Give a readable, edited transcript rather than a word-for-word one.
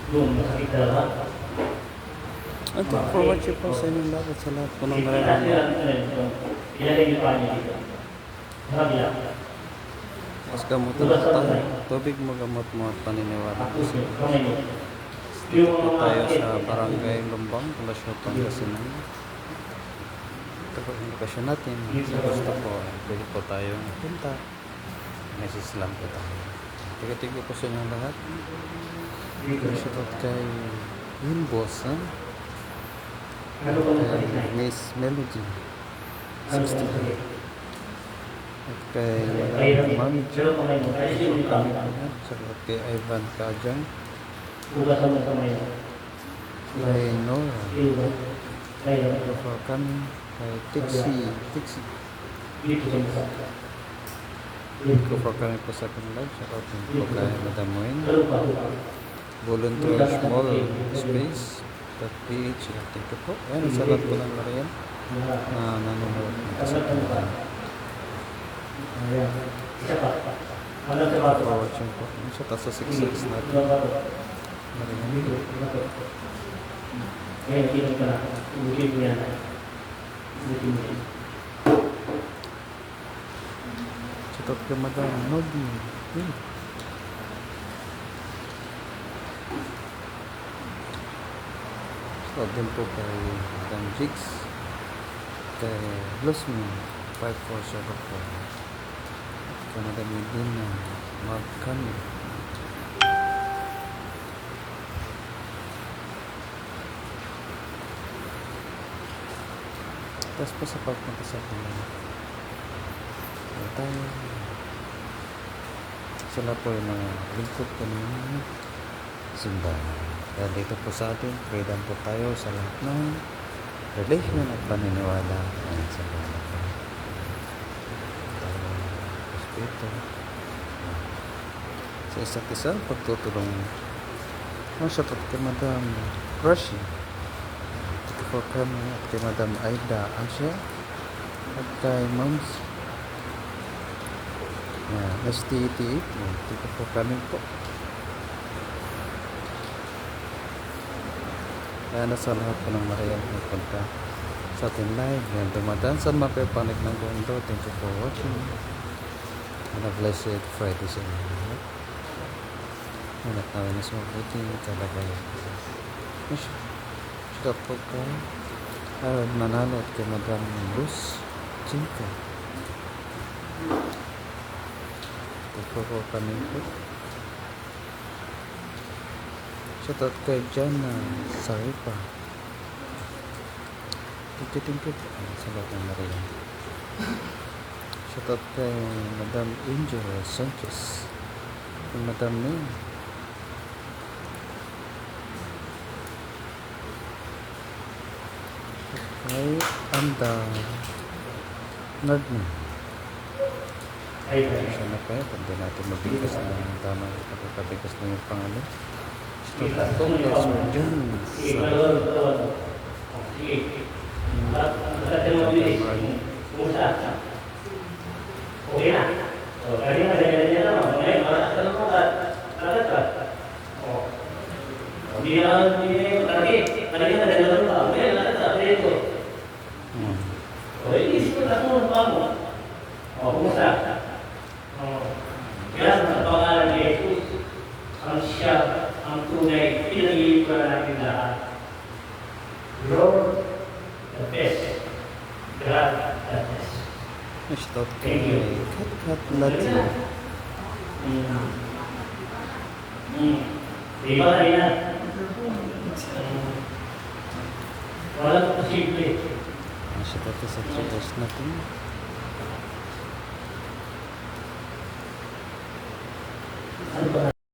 Yung masakit talaga. At forward siya po sa inyong lahat sa lahat po ng nararamdaman. Ilagay niyo pa niyo dito. Sabi lang. Mas gamutan po tayo. Tubig mo gamot mo at paniniwala po sa Diyos. Kamay mo. Dito po tayo sa Barangay Lumbang, Palasyo, Pangasinan. Ito po yung lokasyon natin. Sa gusto po, pwede po tayong punta. Message lang po tayo. Tiga-tiga po sa inyong lahat. Shoutout kay Wilbos, ha? Ano ba Kay masakit? Miss Melody 60. At kay Mami Pero kamay mo. Kasi yung kami ikaw. po yan. Shoutout kay Ivan Kajang. Ugasan mo kamay mo. Kay Nora. Iugas. Kaya Ito po kami. Kay Tixie. dito sa mukha. Ito po kami po sa kanila. Shoutout din po kay Madam Wayne. Pero pa. Volunteer Small Space. .ph. Thank you po. Ayan, sa lahat po ng Marian na nanonood po sa kanila. Ayan. Isa pa. Hanggang sa bato. For watching po. Sa taas sa 6 natin. Marian. Ngayon, kinig ka na. Ubukin mo yan. Ubukin mo yan. Shoutout kay Madam Nodi. Shoutout din po kay Madam Jigs. Kay Blusmi 5474. Kay Madam Medina Magkano. Tapos po sa pagpunta sa kanila. Tayo. Sila po yung mga lingkod po ng simbahan. Dahil dito po sa atin, freedom po tayo sa lahat ng religion at paniniwala. Ayan sa lahat po. Tayo, respeto. Sa isa't isa, pagtutulong. Shoutout kay Madam Crushi. Ito po kami at kay Madam Aida Ansya. At kay Moms ST88. Dito po kami po. Kaya nasa lahat po ng Marian punta sa ating live. Yan, dumadaan saan mapipanik ng mundo. Thank you for watching. And a blessed Friday sa inyo. Hanap namin na sa mabuting kalagayan. Shoutout po kay nanalo at kay Madam Luz Chinka. Ito po kami po. Shoutout kay Jana Saripa. Thank you po sa lahat ng Marian. Shoutout kay Madam Angel Sanchez. Kay Madam May. Kay Anda Nardman. Sana pa yun, hindi natin mabigas ng tamang pagkakabigas na yung pangalan. Shoutout po kay Sir John Okay na. Kanina ganyan naman. Ngayon, tanong mo ka. Hindi na kanina ganyan naman. Ngayon, nakita. Okay, isip ko na kung ano mo. Kumusta? Yan, sa pangalan ni Jesus, ang siya, ang tunay, pinag-iipan natin lahat. Lord, the best. God, the best. Shoutout kay Kat Lati. Diba na yan? Walang posible. Shoutout sa traders natin. Ano ba?